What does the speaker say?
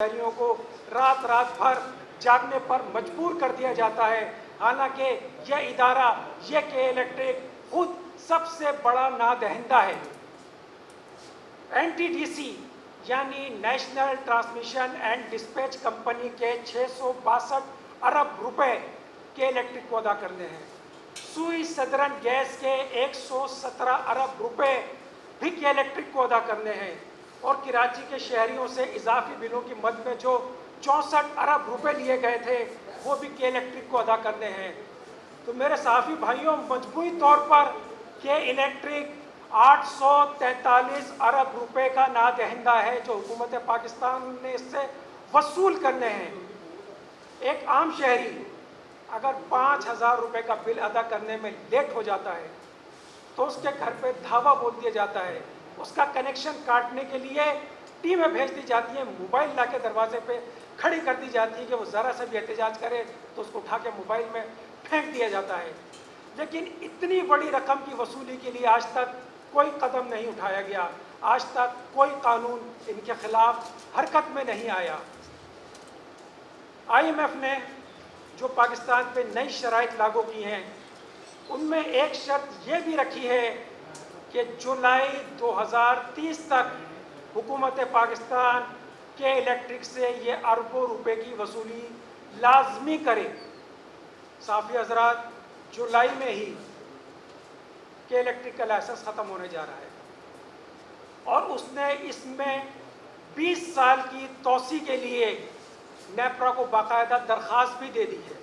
شہریوں کو رات بھر جاگنے پر مجبور کر دیا جاتا ہے، حالانکہ یہ ادارہ کے الیکٹرک خود سب سے بڑا نادہندہ ہے۔ این ٹی ڈی سی یعنی national transmission and dispatch company کے 662 ارب روپے کے الیکٹرک کو ادا کرنے ہیں۔ سوئی سدرن گیس کے 117 ارب روپے بھی کے الیکٹرک کو ادا کرنے ہیں، اور کراچی کے شہریوں سے اضافی بلوں کی مد میں جو 64 ارب روپے لیے گئے تھے وہ بھی کے الیکٹرک کو ادا کرنے ہیں۔ تو میرے صحافی بھائیوں، مجموعی طور پر کے الیکٹرک 843 ارب روپے کا نادہندہ ہے جو حکومت پاکستان نے اس سے وصول کرنے ہیں۔ ایک عام شہری اگر 5000 روپے کا بل ادا کرنے میں لیٹ ہو جاتا ہے تو اس کے گھر پہ دھاوا بول دیا جاتا ہے، اس کا کنیکشن کاٹنے کے لیے ٹیمیں بھیج دی جاتی ہیں، موبائل لا کے دروازے پہ کھڑی کر دی جاتی ہے کہ وہ ذرا سا بھی احتجاج کرے تو اس کو اٹھا کے موبائل میں پھینک دیا جاتا ہے۔ لیکن اتنی بڑی رقم کی وصولی کے لیے آج تک کوئی قدم نہیں اٹھایا گیا، آج تک کوئی قانون ان کے خلاف حرکت میں نہیں آیا۔ آئی ایم ایف نے جو پاکستان پہ نئی شرائط لاگو کی ہیں ان میں ایک شرط یہ بھی رکھی ہے کہ جولائی 2030 تک حکومت پاکستان کے الیکٹرک سے یہ اربوں روپے کی وصولی لازمی کرے۔ صحافی حضرات، جولائی میں ہی کہ الیکٹرک کا لائسنس ختم ہونے جا رہا ہے، اور اس نے اس میں 20 سال کی توسیع کے لیے نیپرا کو باقاعدہ درخواست بھی دے دی ہے۔